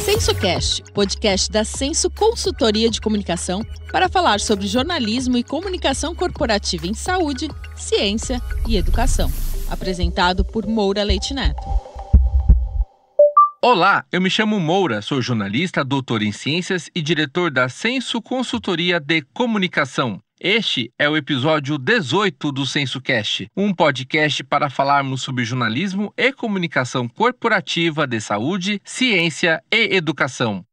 SensoCast, podcast da Senso Consultoria de Comunicação, para falar sobre jornalismo e comunicação corporativa em saúde, ciência e educação. Apresentado por Moura Leite Neto. Olá, eu me chamo Moura, sou jornalista, doutor em ciências e diretor da Senso Consultoria de Comunicação. Este é o episódio 18 do SensoCast, um podcast para falarmos sobre jornalismo e comunicação corporativa de saúde, ciência e educação.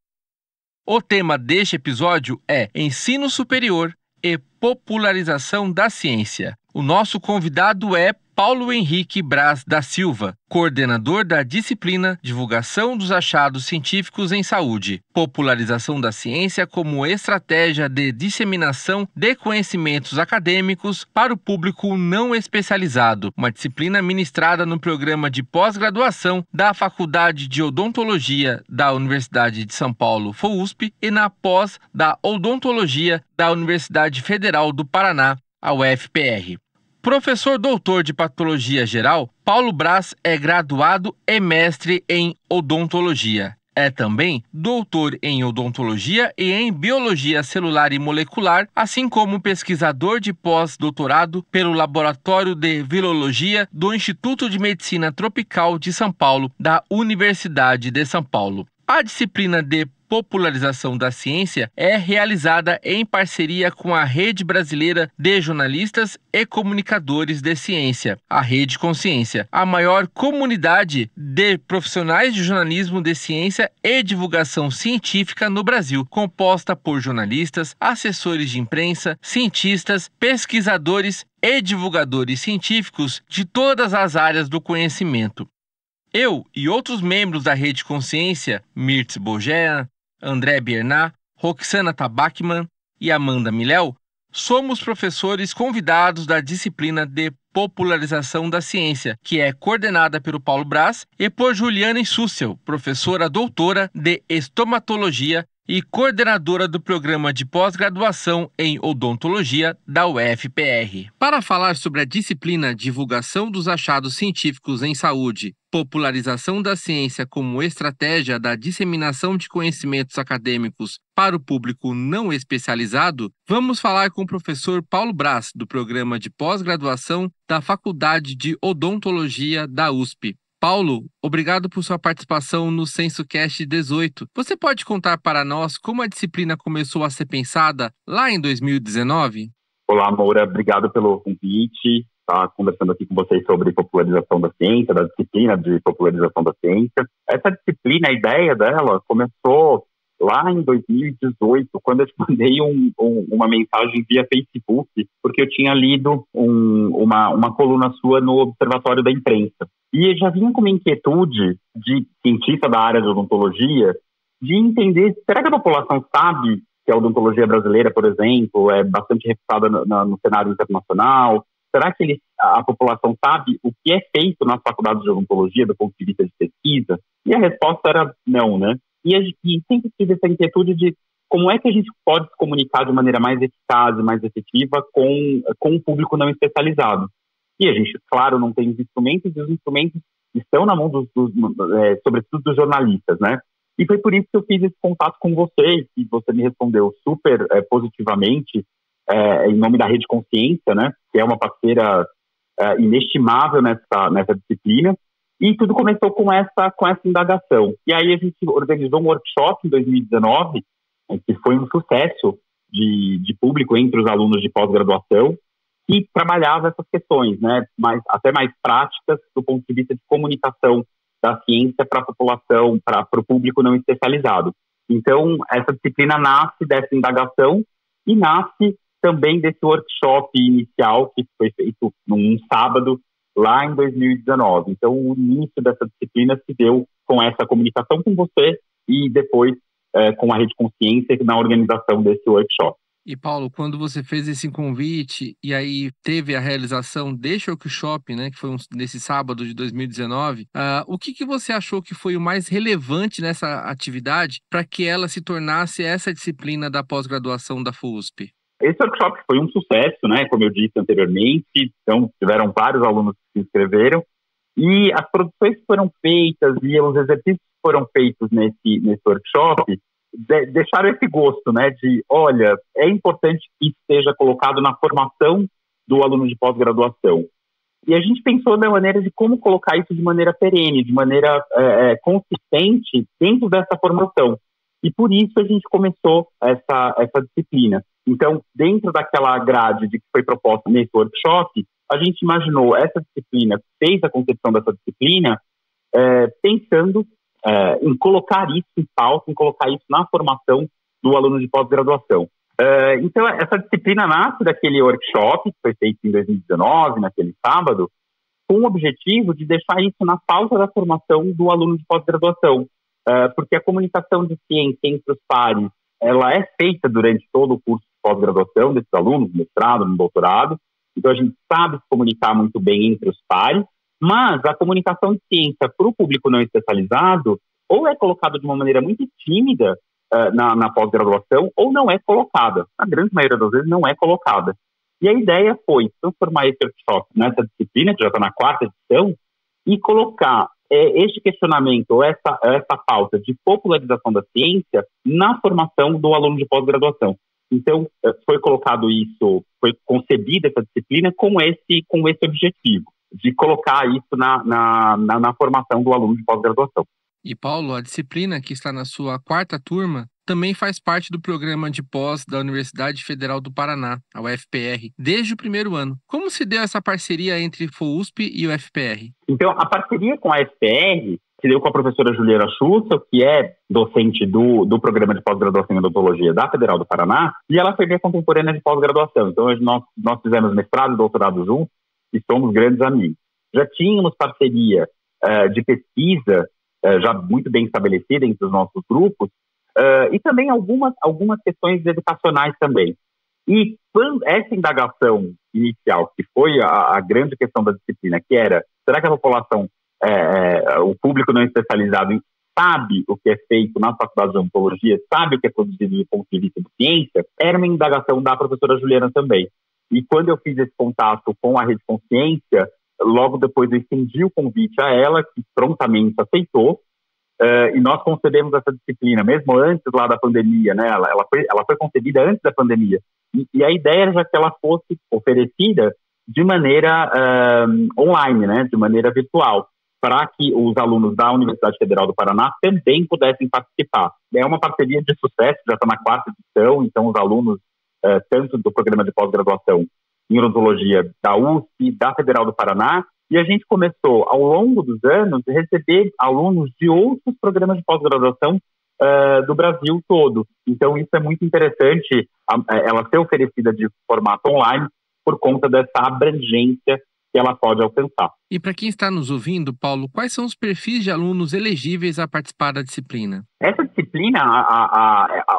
O tema deste episódio é Ensino Superior e Popularização da Ciência. O nosso convidado é Paulo Henrique Braz da Silva, coordenador da disciplina Divulgação dos Achados Científicos em Saúde, Popularização da Ciência como estratégia de disseminação de conhecimentos acadêmicos para o público não especializado, uma disciplina ministrada no programa de pós-graduação da Faculdade de Odontologia da Universidade de São Paulo, FOUSP, e na pós da Odontologia da Universidade Federal do Paraná, a UFPR. Professor doutor de Patologia Geral, Paulo Braz é graduado e mestre em Odontologia. É também doutor em Odontologia e em Biologia Celular e Molecular, assim como pesquisador de pós-doutorado pelo Laboratório de Virologia do Instituto de Medicina Tropical de São Paulo, da Universidade de São Paulo. A disciplina de Popularização da Ciência é realizada em parceria com a Rede Brasileira de Jornalistas e Comunicadores de Ciência, a Rede Consciência, a maior comunidade de profissionais de jornalismo de ciência e divulgação científica no Brasil, composta por jornalistas, assessores de imprensa, cientistas, pesquisadores e divulgadores científicos de todas as áreas do conhecimento. Eu e outros membros da Rede Consciência, Mirtz Bogea, André Biernat, Roxana Tabacman e Amanda Miléu, somos professores convidados da disciplina de Popularização da Ciência, que é coordenada pelo Paulo Braz e por Juliane Sussel, professora doutora de Estomatologia e coordenadora do programa de pós-graduação em Odontologia da UFPR. Para falar sobre a disciplina Divulgação dos Achados Científicos em Saúde, Popularização da Ciência como estratégia da disseminação de conhecimentos acadêmicos para o público não especializado, vamos falar com o professor Paulo Braz, do programa de pós-graduação da Faculdade de Odontologia da USP. Paulo, obrigado por sua participação no SensoCast 18. Você pode contar para nós como a disciplina começou a ser pensada lá em 2019? Olá, Moura, obrigado pelo convite. Estar conversando aqui com vocês sobre popularização da ciência, da disciplina de popularização da ciência. Essa disciplina, a ideia dela começou lá em 2018, quando eu te mandei uma mensagem via Facebook, porque eu tinha lido uma coluna sua no Observatório da Imprensa. E eu já vinha com uma inquietude de cientista da área de odontologia, de entender, será que a população sabe que a odontologia brasileira, por exemplo, é bastante reputada no cenário internacional? Será que a população sabe o que é feito nas faculdades de odontologia do ponto de vista de pesquisa? E a resposta era não, né? E sempre tive essa inquietude de como é que a gente pode se comunicar de maneira mais eficaz e mais efetiva com o público não especializado. E a gente, claro, não tem os instrumentos, e os instrumentos estão na mão sobretudo dos jornalistas, né? E foi por isso que eu fiz esse contato com você, e você me respondeu super positivamente, em nome da Rede Consciência, né? Que é uma parceira inestimável nessa disciplina. E tudo começou com essa indagação. E aí a gente organizou um workshop em 2019, que foi um sucesso de público entre os alunos de pós-graduação, que trabalhava essas questões, né, até mais práticas do ponto de vista de comunicação da ciência para a população, para o público não especializado. Então, essa disciplina nasce dessa indagação e nasce também desse workshop inicial que foi feito num sábado lá em 2019. Então, o início dessa disciplina se deu com essa comunicação com você e depois com a Rede Consciência na organização desse workshop. E Paulo, quando você fez esse convite e aí teve a realização deste workshop, né, que foi nesse sábado de 2019, o que você achou que foi o mais relevante nessa atividade para que ela se tornasse essa disciplina da pós-graduação da FUSP? Esse workshop foi um sucesso, né, como eu disse anteriormente, então tiveram vários alunos que se inscreveram e as produções que foram feitas e os exercícios foram feitos nesse workshop deixaram esse gosto, né, de, olha, é importante que isso seja colocado na formação do aluno de pós-graduação. E a gente pensou na maneira de como colocar isso de maneira perene, de maneira consistente dentro dessa formação. E por isso a gente começou essa disciplina. Então, dentro daquela grade que foi proposta nesse workshop, a gente imaginou essa disciplina, fez a concepção dessa disciplina, pensando em colocar isso em pauta, em colocar isso na formação do aluno de pós-graduação. Então, essa disciplina nasce daquele workshop que foi feito em 2019, naquele sábado, com o objetivo de deixar isso na pauta da formação do aluno de pós-graduação. Porque a comunicação de ciência entre os pares, ela é feita durante todo o curso de pós-graduação desses alunos, no mestrado, no doutorado. Então, a gente sabe se comunicar muito bem entre os pares, mas a comunicação de ciência para o público não especializado ou é colocada de uma maneira muito tímida na pós-graduação ou não é colocada. A grande maioria das vezes não é colocada. E a ideia foi transformar esse workshop nessa disciplina, que já está na 4ª edição, e colocar este questionamento ou essa pauta de popularização da ciência na formação do aluno de pós-graduação. Então, foi colocado isso, foi concebida essa disciplina com esse objetivo, de colocar isso na formação do aluno de pós-graduação. E, Paulo, a disciplina que está na sua 4ª turma também faz parte do programa de pós da Universidade Federal do Paraná, a UFPR, desde o 1º ano. Como se deu essa parceria entre FOUSP e o UFPR? Então, a parceria com a UFPR se deu com a professora Juliana Schussel, que é docente do programa de pós-graduação em odontologia da Federal do Paraná, e ela foi minha contemporânea de pós-graduação. Então, nós fizemos mestrado e doutorado juntos e somos grandes amigos. Já tínhamos parceria de pesquisa já muito bem estabelecida entre os nossos grupos, e também algumas questões educacionais também. E essa indagação inicial, que foi a grande questão da disciplina, que era, será que a população, o público não especializado, sabe o que é feito nas faculdades de odontologia, sabe o que é produzido do ponto de vista de ciência, era uma indagação da professora Juliana também. E quando eu fiz esse contato com a Rede Consciência, logo depois eu estendi o convite a ela, que prontamente aceitou, e nós concebemos essa disciplina, mesmo antes lá da pandemia, né? Ela foi concebida antes da pandemia. E a ideia era já que ela fosse oferecida de maneira online, né? De maneira virtual, para que os alunos da Universidade Federal do Paraná também pudessem participar. É uma parceria de sucesso, já está na 4ª edição, então os alunos, tanto do programa de pós-graduação em odontologia da USP, da Federal do Paraná, e a gente começou, ao longo dos anos, a receber alunos de outros programas de pós-graduação do Brasil todo. Então, isso é muito interessante, ela ser oferecida de formato online por conta dessa abrangência que ela pode alcançar. E para quem está nos ouvindo, Paulo, quais são os perfis de alunos elegíveis a participar da disciplina? Essa disciplina,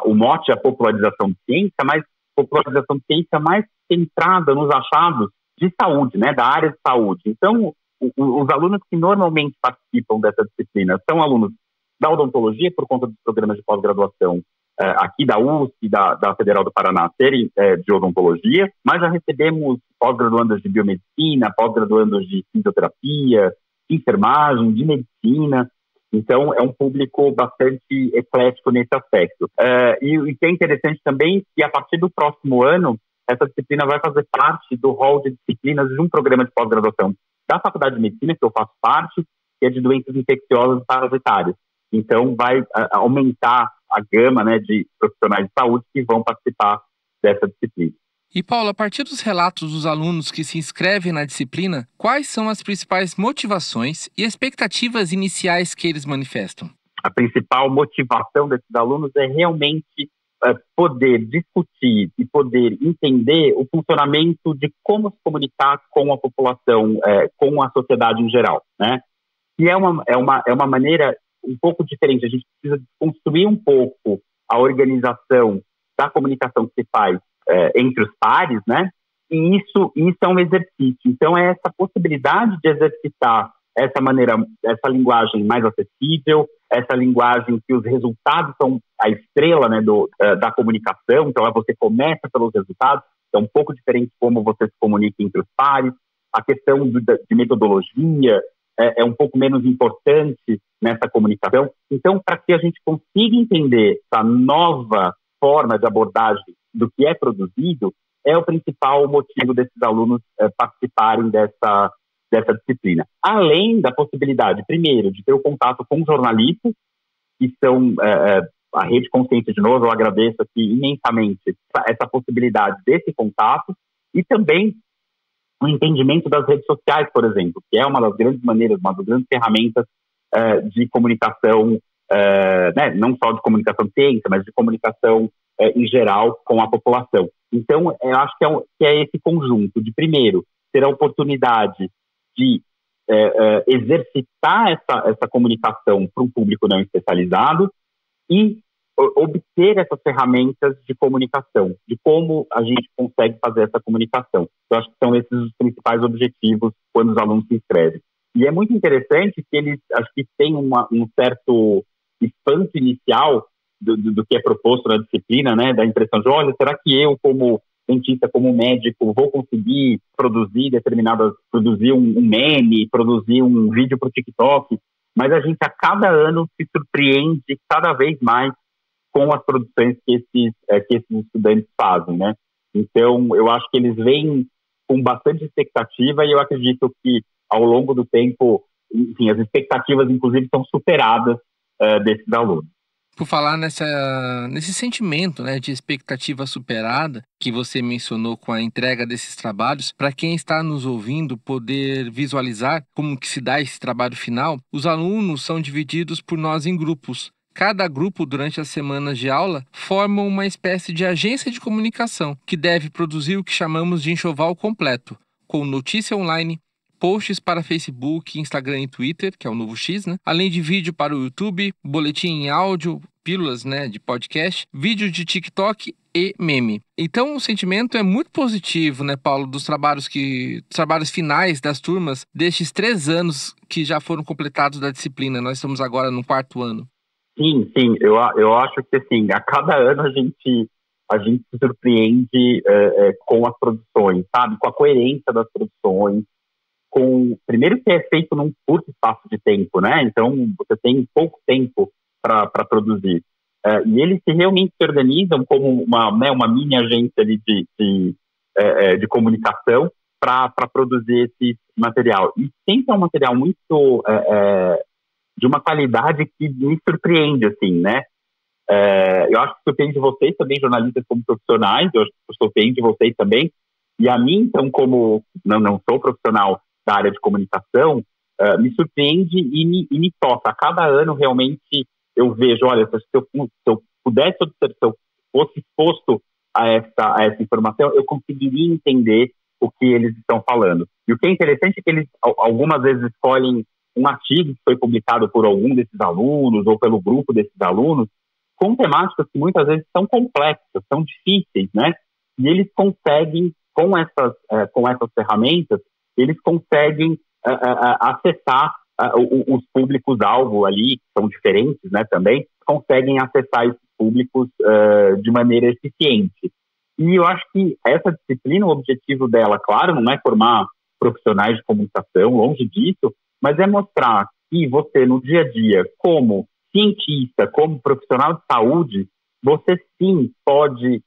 o mote é a popularização de ciência, mas popularização de ciência mais centrada nos achados de saúde, né, da área de saúde. Então, os alunos que normalmente participam dessa disciplina são alunos da odontologia, por conta dos programas de pós-graduação aqui da USP, da Federal do Paraná, serem de odontologia, mas já recebemos pós-graduandos de biomedicina, pós-graduandos de fisioterapia, de enfermagem, de medicina. Então, é um público bastante eclético nesse aspecto. E o que é interessante também é que, a partir do próximo ano, essa disciplina vai fazer parte do rol de disciplinas de um programa de pós-graduação da Faculdade de Medicina, que eu faço parte, que é de doenças infecciosas e parasitárias. Então, vai aumentar a gama, né, de profissionais de saúde que vão participar dessa disciplina. E, Paulo, a partir dos relatos dos alunos que se inscrevem na disciplina, quais são as principais motivações e expectativas iniciais que eles manifestam? A principal motivação desses alunos é realmente poder discutir e poder entender o funcionamento de como se comunicar com a população, com a sociedade em geral, né? E é uma maneira um pouco diferente. A gente precisa construir um pouco a organização da comunicação que se faz entre os pares, né? E isso é um exercício. Então, é essa possibilidade de exercitar essa linguagem mais acessível, essa linguagem que os resultados são a estrela, né, da comunicação. Então, você começa pelos resultados, é um pouco diferente como você se comunica entre os pares. A questão de metodologia é um pouco menos importante nessa comunicação. Então, para que a gente consiga entender essa nova forma de abordagem do que é produzido, é o principal motivo desses alunos participarem dessa disciplina. Além da possibilidade, primeiro, de ter o contato com jornalistas, que são a Rede Consciência, de novo, eu agradeço aqui imensamente essa possibilidade desse contato, e também o entendimento das redes sociais, por exemplo, que é uma das grandes maneiras, uma das grandes ferramentas de comunicação, né, não só de comunicação de ciência, mas de comunicação em geral com a população. Então, eu acho que é esse conjunto de, primeiro, ter a oportunidade de exercitar essa comunicação para um público não especializado e obter essas ferramentas de comunicação, de como a gente consegue fazer essa comunicação. Eu acho que são esses os principais objetivos quando os alunos se inscrevem. E é muito interessante que eles, acho que têm um certo espanto inicial do que é proposto na disciplina, né, da impressão de, olha, será que eu, como cientista, como médico, vou conseguir produzir um meme, produzir um vídeo para o TikTok? Mas a gente, a cada ano, se surpreende cada vez mais com as produções que esses estudantes fazem, né? Então, eu acho que eles vêm com bastante expectativa e eu acredito que, ao longo do tempo, enfim, as expectativas, inclusive, são superadas desses alunos. Por falar nesse sentimento, né, de expectativa superada que você mencionou com a entrega desses trabalhos, para quem está nos ouvindo poder visualizar como que se dá esse trabalho final, os alunos são divididos por nós em grupos. Cada grupo, durante as semanas de aula, forma uma espécie de agência de comunicação, que deve produzir o que chamamos de enxoval completo, com notícia online, posts para Facebook, Instagram e Twitter, que é o novo X, né? Além de vídeo para o YouTube, boletim em áudio, pílulas, né, de podcast, vídeo de TikTok e meme. Então o sentimento é muito positivo, né, Paulo, dos trabalhos finais das turmas destes 3 anos que já foram completados da disciplina. Nós estamos agora no 4º ano. Sim, eu acho que assim, a cada ano a gente se surpreende com as produções, sabe? Com a coerência das produções, primeiro que é feito num curto espaço de tempo, né? Então você tem pouco tempo para produzir. E eles realmente se organizam como uma mini agência de comunicação para produzir esse material. E sempre é um material muito de uma qualidade que me surpreende, assim, né? Eu acho que surpreende vocês também, jornalistas como profissionais, eu acho que surpreende vocês também, e a mim, então, como não sou profissional da área de comunicação, me surpreende e me toca. A cada ano, realmente, eu vejo, olha, se eu pudesse observar, se eu fosse exposto a essa informação, eu conseguiria entender o que eles estão falando. E o que é interessante é que eles, algumas vezes, escolhem um artigo que foi publicado por algum desses alunos ou pelo grupo desses alunos, com temáticas que muitas vezes são complexas, são difíceis, né? E eles conseguem, com essas ferramentas, eles conseguem acessar os públicos-alvo ali, que são diferentes, né, também, conseguem acessar esses públicos de maneira eficiente. E eu acho que essa disciplina, o objetivo dela, claro, não é formar profissionais de comunicação, longe disso, mas é mostrar que você, no dia a dia, como cientista, como profissional de saúde, você sim pode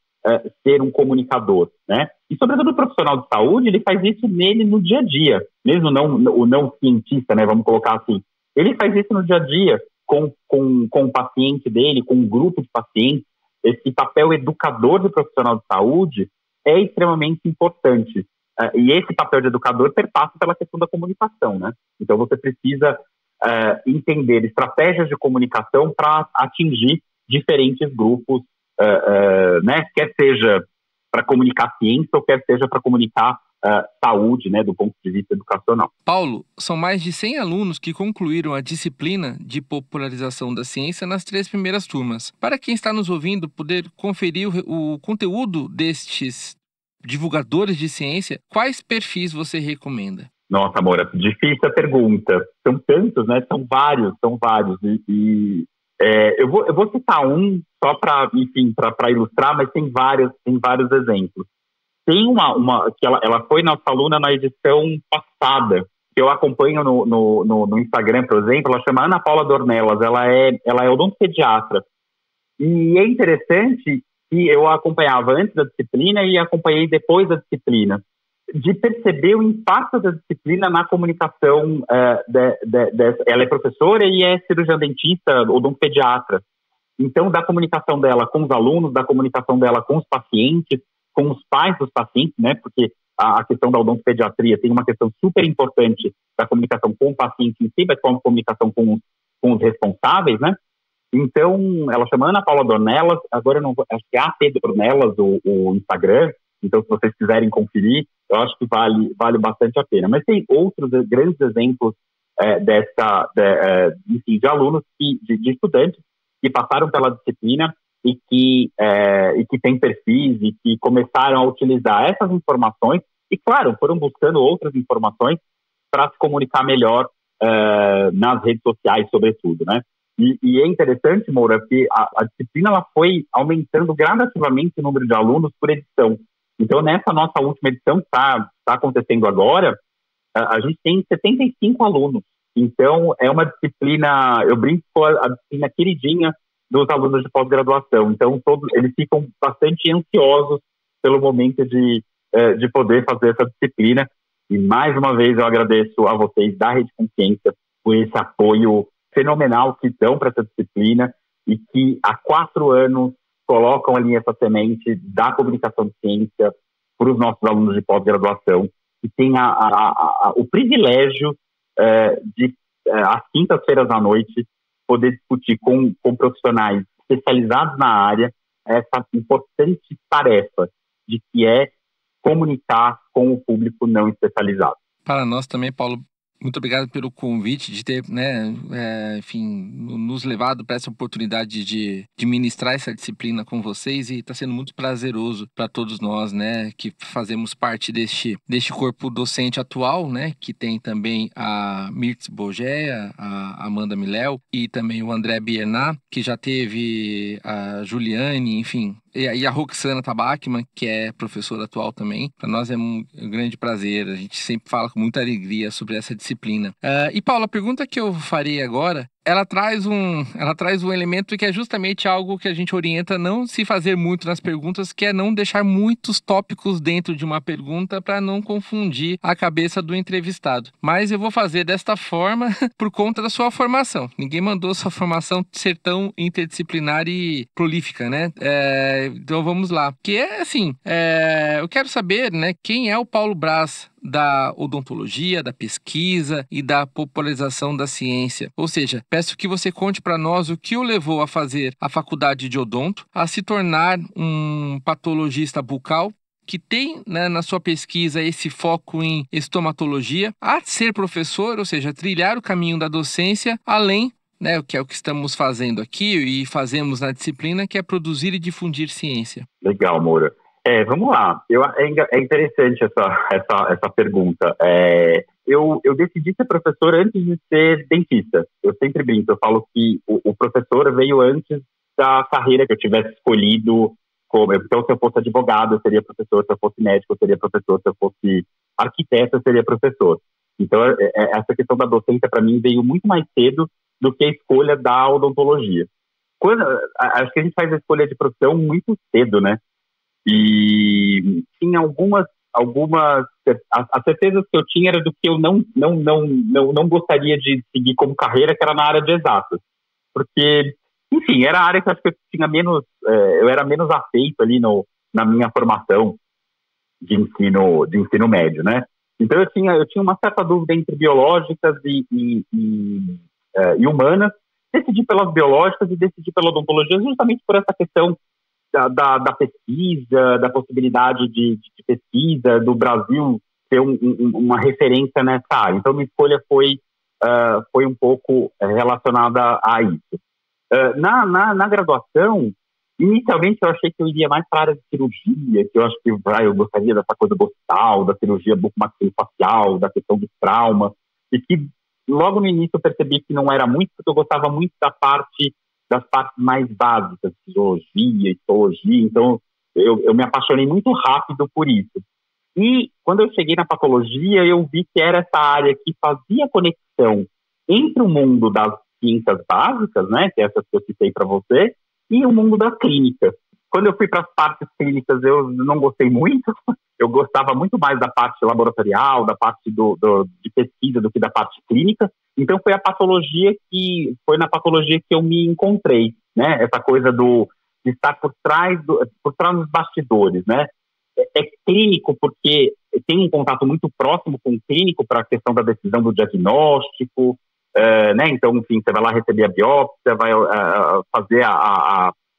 ser um comunicador, né? E, sobretudo, o profissional de saúde, ele faz isso nele no dia a dia, mesmo o não cientista, né? Vamos colocar assim. Ele faz isso no dia a dia com o paciente dele, com um grupo de pacientes. Esse papel educador do profissional de saúde é extremamente importante. E esse papel de educador perpassa pela questão da comunicação, né? Então você precisa entender estratégias de comunicação para atingir diferentes grupos, né? Quer seja para comunicar ciência ou quer seja para comunicar saúde, né, do ponto de vista educacional. Paulo, são mais de 100 alunos que concluíram a disciplina de popularização da ciência nas 3 primeiras turmas. Para quem está nos ouvindo poder conferir o conteúdo destes divulgadores de ciência, quais perfis você recomenda? Nossa, Moura, difícil a pergunta. São tantos, né? São vários. Eu vou citar um só para ilustrar, mas tem vários exemplos. Tem uma que ela foi nossa aluna na edição passada, que eu acompanho no Instagram, por exemplo, ela chama Ana Paula Dornelas, ela é odontopediatra. E é interessante que eu a acompanhava antes da disciplina e acompanhei depois da disciplina, de perceber o impacto da disciplina na comunicação. Ela é professora e é cirurgiã dentista, odontopediatra. Então, da comunicação dela com os alunos, da comunicação dela com os pacientes, com os pais dos pacientes, né? Porque a questão da odontopediatria tem uma questão super importante da comunicação com o paciente em si, mas com a comunicação com os responsáveis, né? Então, ela chama Ana Paula Dornelas, agora eu não vou, acho que é AP Dornelas, o Instagram, então se vocês quiserem conferir, eu acho que vale bastante a pena. Mas tem outros grandes exemplos enfim, de alunos, de estudantes que passaram pela disciplina e que têm perfis e que começaram a utilizar essas informações e, claro, foram buscando outras informações para se comunicar melhor nas redes sociais, sobretudo, né? E é interessante, Moura, que a disciplina ela foi aumentando gradativamente o número de alunos por edição. Então, nessa nossa última edição, que está acontecendo agora, a gente tem 75 alunos. Então, é uma disciplina, eu brinco com a disciplina queridinha dos alunos de pós-graduação. Então, eles ficam bastante ansiosos pelo momento de poder fazer essa disciplina. E, mais uma vez, eu agradeço a vocês da Rede Consciência por esse apoio fenomenal que dão para essa disciplina e que há 4 anos colocam ali essa semente da comunicação de ciência para os nossos alunos de pós-graduação, que tem o privilégio de, às quintas-feiras à noite, poder discutir com profissionais especializados na área essa importante tarefa de que é comunicar com o público não especializado. Para nós também, Paulo, muito obrigado pelo convite, de ter, enfim, nos levado para essa oportunidade de ministrar essa disciplina com vocês, e está sendo muito prazeroso para todos nós, né, que fazemos parte deste corpo docente atual, né, que tem também a Mirtz Bogea, a Amanda Miléo e também o André Biernat, que já teve a Juliane, enfim, e a Roxana Tabachman, que é professora atual também. Para nós é um grande prazer, a gente sempre fala com muita alegria sobre essa disciplina. E Paulo, a pergunta que eu farei agora, ela traz um elemento que é justamente algo que a gente orienta não se fazer muito nas perguntas, que é não deixar muitos tópicos dentro de uma pergunta para não confundir a cabeça do entrevistado. Mas eu vou fazer desta forma por conta da sua formação. Ninguém mandou sua formação ser tão interdisciplinar e prolífica, né? Então vamos lá. Que é assim, eu quero saber, né, quem é o Paulo Braz da odontologia, da pesquisa e da popularização da ciência. Ou seja, peço que você conte para nós o que o levou a fazer a faculdade de odonto, a se tornar um patologista bucal, que tem, né, na sua pesquisa esse foco em estomatologia, a ser professor, ou seja, trilhar o caminho da docência, além, né, que é o que estamos fazendo aqui e fazemos na disciplina, que é produzir e difundir ciência. Legal, Moura. Vamos lá. É interessante essa pergunta. Eu decidi ser professor antes de ser dentista. Eu sempre brinco, eu falo que o professor veio antes da carreira que eu tivesse escolhido. Então, se eu fosse advogado, eu seria professor. Se eu fosse médico, eu seria professor. Se eu fosse arquiteto, eu seria professor. Então, essa questão da docência, para mim, veio muito mais cedo do que a escolha da odontologia. Acho que a gente faz a escolha de profissão muito cedo, né? E tinha as certezas que eu tinha era do que eu não gostaria de seguir como carreira, que era na área de exatas, porque, enfim, era a área que eu acho que eu tinha menos, eu era menos afeito ali na minha formação de ensino médio, né? Então eu tinha uma certa dúvida entre biológicas e humanas. Decidi pelas biológicas e decidi pela odontologia justamente por essa questão da pesquisa, da possibilidade de pesquisa, do Brasil ter uma referência nessa área. Então, minha escolha foi um pouco relacionada a isso. Na graduação, inicialmente eu achei que eu iria mais para a área de cirurgia, que eu acho que eu gostaria dessa coisa boçal, da cirurgia bucomaxilofacial, da questão dos traumas, e que logo no início eu percebi que não era muito, porque eu gostava muito das partes mais básicas, fisiologia, histologia, então eu me apaixonei muito rápido por isso. E quando eu cheguei na patologia, eu vi que era essa área que fazia conexão entre o mundo das ciências básicas, né, que é essas que eu citei para você, e o mundo da clínica. Quando eu fui para as partes clínicas, eu não gostei muito. Eu gostava muito mais da parte laboratorial, da parte de pesquisa do que da parte clínica. Então, foi na patologia que eu me encontrei, né? Essa coisa de estar por trás dos bastidores, né? É clínico porque tem um contato muito próximo com o clínico para a questão da decisão do diagnóstico, né? Então, enfim, você vai lá receber a biópsia, vai fazer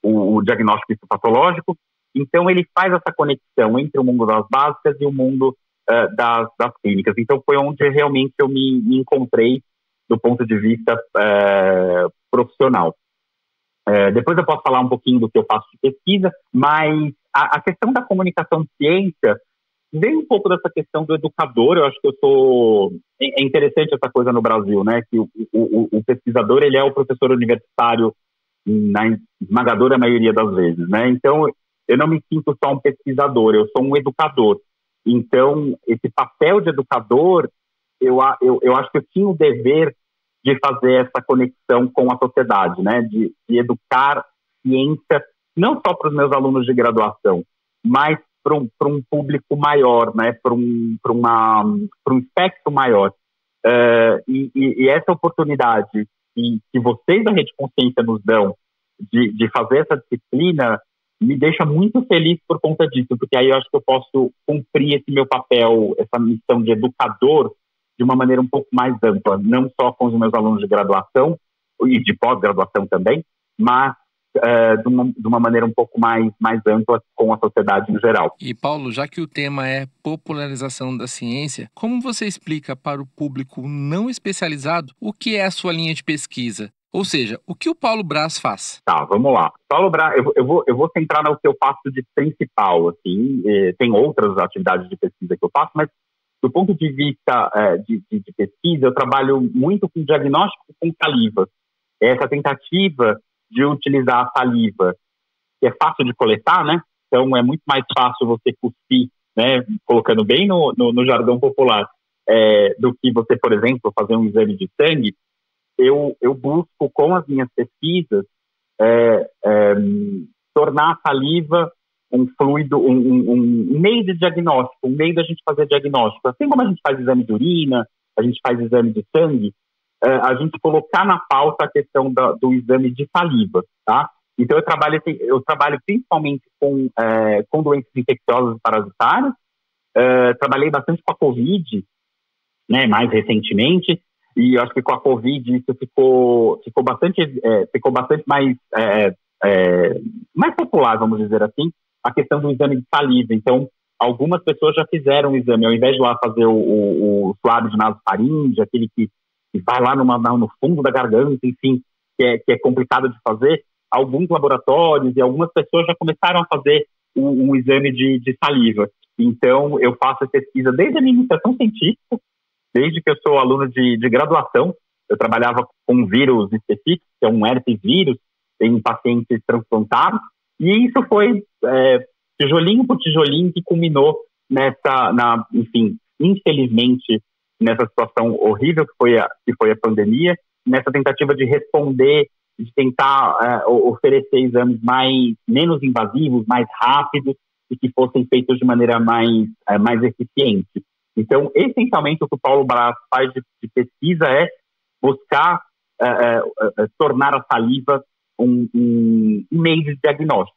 o diagnóstico histopatológico. Então, ele faz essa conexão entre o mundo das básicas e o mundo das clínicas. Então, foi onde realmente eu me encontrei do ponto de vista profissional. Depois eu posso falar um pouquinho do que eu faço de pesquisa, mas a questão da comunicação de ciência vem um pouco dessa questão do educador. Eu acho que é interessante essa coisa no Brasil, né? Que o pesquisador, ele é o professor universitário na esmagadora maioria das vezes, né? Então, eu não me sinto só um pesquisador, eu sou um educador. Então, esse papel de educador, eu acho que eu tinha o dever de fazer essa conexão com a sociedade, né? De educar ciência, não só para os meus alunos de graduação, mas para um público maior, né? Para um espectro maior. E essa oportunidade que vocês da Rede Consciência nos dão de fazer essa disciplina me deixa muito feliz por conta disso, porque aí eu acho que eu posso cumprir esse meu papel, essa missão de educador, de uma maneira um pouco mais ampla, não só com os meus alunos de graduação e de pós-graduação também, mas de uma maneira um pouco mais ampla com a sociedade em geral. E Paulo, já que o tema é popularização da ciência, como você explica para o público não especializado o que é a sua linha de pesquisa? Ou seja, o que o Paulo Braz faz? Tá, vamos lá. Paulo Braz, eu vou centrar no que eu faço de principal, assim. Tem outras atividades de pesquisa que eu faço, mas do ponto de vista de pesquisa, eu trabalho muito com diagnóstico com saliva. Essa tentativa de utilizar a saliva, que é fácil de coletar, né? Então, é muito mais fácil você cuspir, né? Colocando bem no jargão popular, do que você, por exemplo, fazer um exame de sangue. Eu busco, com as minhas pesquisas, tornar a saliva um fluido, um meio de diagnóstico, um meio da gente fazer diagnóstico. Assim como a gente faz exame de urina, a gente faz exame de sangue, a gente colocar na pauta a questão do exame de saliva, tá? Então, eu trabalho principalmente com doenças infecciosas e parasitárias. Trabalhei bastante com a Covid, né, mais recentemente, e eu acho que com a Covid isso ficou bastante mais popular, vamos dizer assim, a questão do exame de saliva. Então, algumas pessoas já fizeram o exame, ao invés de lá fazer o suave de nasofaringe, aquele que vai lá no fundo da garganta, enfim, que é complicado de fazer. Alguns laboratórios e algumas pessoas já começaram a fazer um exame de saliva. Então, eu faço pesquisa desde a minha iniciação científica, desde que eu sou aluno de graduação. Eu trabalhava com um vírus específico, que é um herpes vírus, em pacientes transplantados, e isso foi tijolinho por tijolinho que culminou enfim, infelizmente, nessa situação horrível que foi a pandemia, nessa tentativa de responder, de tentar oferecer exames menos invasivos, mais rápidos, e que fossem feitos de maneira mais eficiente. Então, essencialmente, o que o Paulo Braz faz de pesquisa é buscar tornar a saliva um meio de diagnóstico.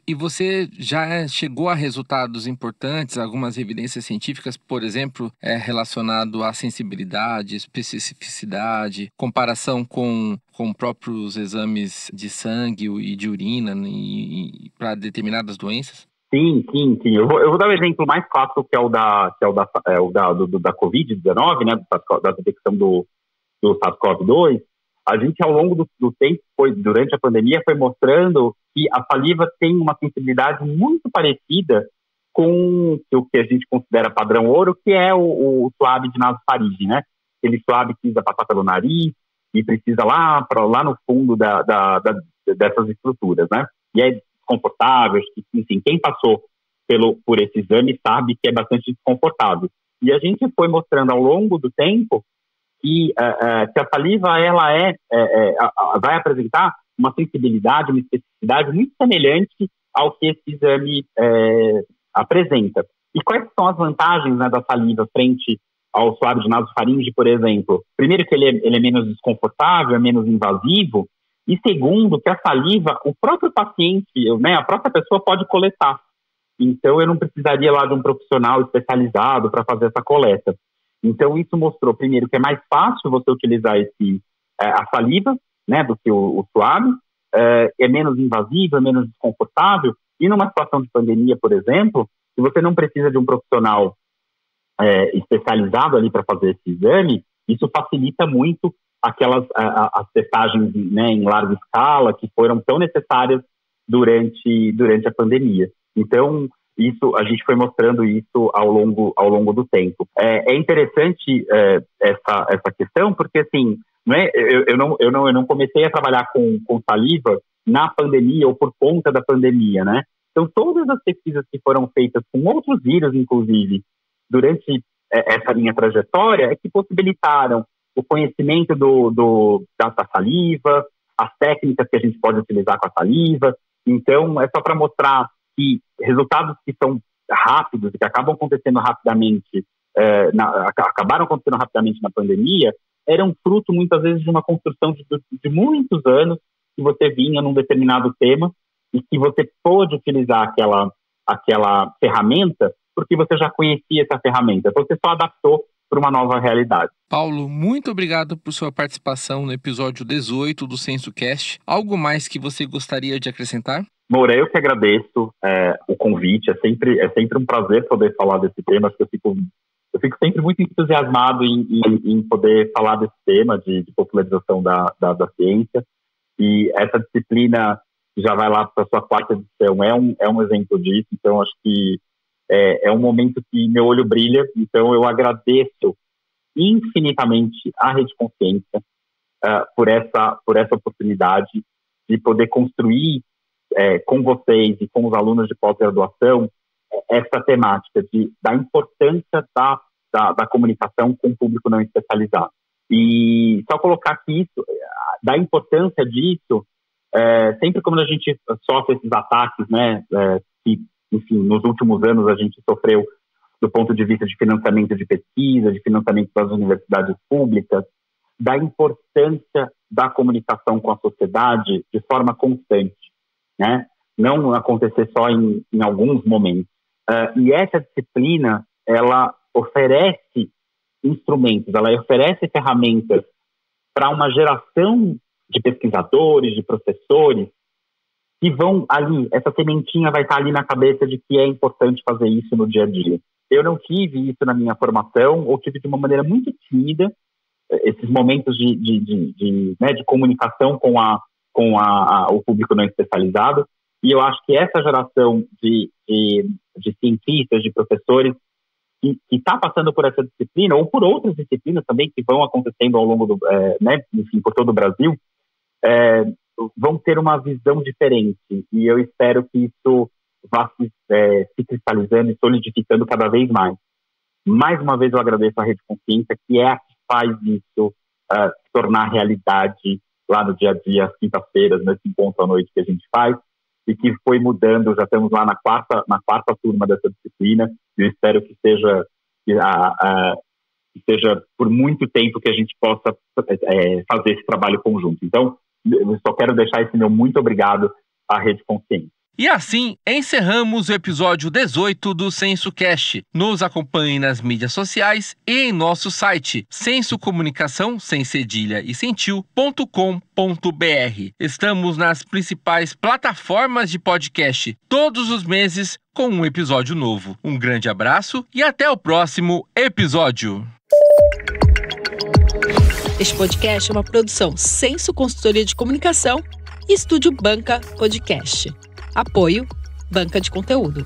E você já chegou a resultados importantes, algumas evidências científicas, por exemplo, relacionado à sensibilidade, especificidade, comparação com próprios exames de sangue e de urina para determinadas doenças? Sim. Eu vou dar um exemplo mais clássico, que é o da Covid-19, né, da detecção do SARS-CoV-2. A gente, ao longo do tempo, durante a pandemia, foi mostrando que a saliva tem uma sensibilidade muito parecida com o que a gente considera padrão ouro, que é o suave de nasofaringe, né? Aquele suave que precisa passar pelo nariz e precisa lá no fundo dessas estruturas, né? E é desconfortável, enfim, quem passou por esse exame sabe que é bastante desconfortável. E a gente foi mostrando ao longo do tempo que a saliva ela vai apresentar uma sensibilidade, uma especificidade muito semelhante ao que esse exame apresenta. E quais são as vantagens, né, da saliva frente ao suave de nasofaringe, por exemplo? Primeiro, que ele é menos desconfortável, é menos invasivo. E segundo, que a saliva, o próprio paciente, né, a própria pessoa pode coletar. Então, eu não precisaria lá de um profissional especializado para fazer essa coleta. Então, isso mostrou, primeiro, que é mais fácil você utilizar a saliva, né, do que o suave, é menos invasivo, é menos desconfortável. E numa situação de pandemia, por exemplo, se você não precisa de um profissional especializado ali para fazer esse exame, isso facilita muito as testagens, né, em larga escala que foram tão necessárias durante a pandemia. Então, a gente foi mostrando isso ao longo do tempo. É interessante essa questão, porque assim, eu não comecei a trabalhar com saliva na pandemia ou por conta da pandemia, né? Então, todas as pesquisas que foram feitas com outros vírus, inclusive, durante essa minha trajetória, é que possibilitaram o conhecimento da saliva, as técnicas que a gente pode utilizar com a saliva. Então, é só para mostrar que resultados que são rápidos e que acabam acontecendo rapidamente, acabaram acontecendo rapidamente na pandemia, eram fruto, muitas vezes, de uma construção de muitos anos que você vinha num determinado tema e que você pôde utilizar aquela ferramenta porque você já conhecia essa ferramenta. Então, você só adaptou para uma nova realidade. Paulo, muito obrigado por sua participação no episódio 18 do SensoCast. Algo mais que você gostaria de acrescentar? Moura, eu que agradeço o convite. É sempre um prazer poder falar desse tema. Eu fico sempre muito entusiasmado em poder falar desse tema de popularização da ciência. E essa disciplina que já vai lá para a sua quarta edição é um exemplo disso. Então, acho que é um momento que meu olho brilha. Então, eu agradeço infinitamente à Rede Consciência por essa oportunidade de poder construir com vocês e com os alunos de pós-graduação essa temática da importância da comunicação com o público não especializado. E só colocar que isso, da importância disso, sempre como a gente sofre esses ataques, né, que, enfim, nos últimos anos a gente sofreu do ponto de vista de financiamento de pesquisa, de financiamento das universidades públicas, da importância da comunicação com a sociedade de forma constante, né? Não acontecer só em alguns momentos. E essa disciplina, ela oferece instrumentos, ela oferece ferramentas para uma geração de pesquisadores, de professores, que vão ali, essa sementinha vai estar ali na cabeça de que é importante fazer isso no dia a dia. Eu não tive isso na minha formação, ou tive de uma maneira muito tímida, esses momentos de comunicação com o público não especializado, e eu acho que essa geração de cientistas, de professores, que está passando por essa disciplina, ou por outras disciplinas também que vão acontecendo ao longo enfim, por todo o Brasil, vão ter uma visão diferente, e eu espero que isso vá se cristalizando e solidificando cada vez mais. Mais uma vez eu agradeço à Rede Consciência, que é a que faz isso se tornar realidade lá no dia a dia, às quintas-feiras, nesse encontro à noite que a gente faz, e que foi mudando, já estamos lá na quarta turma dessa disciplina, e eu espero que seja por muito tempo que a gente possa fazer esse trabalho conjunto. Então, eu só quero deixar esse meu muito obrigado à Rede Consciência. E assim, encerramos o episódio 18 do SensoCast. Nos acompanhe nas mídias sociais e em nosso site sensocomunicação, sem cedilha e sem tio.com.br. Estamos nas principais plataformas de podcast todos os meses com um episódio novo. Um grande abraço e até o próximo episódio. Este podcast é uma produção Senso Consultoria de Comunicação e Estúdio Banca Podcast. Apoio Banca de Conteúdo.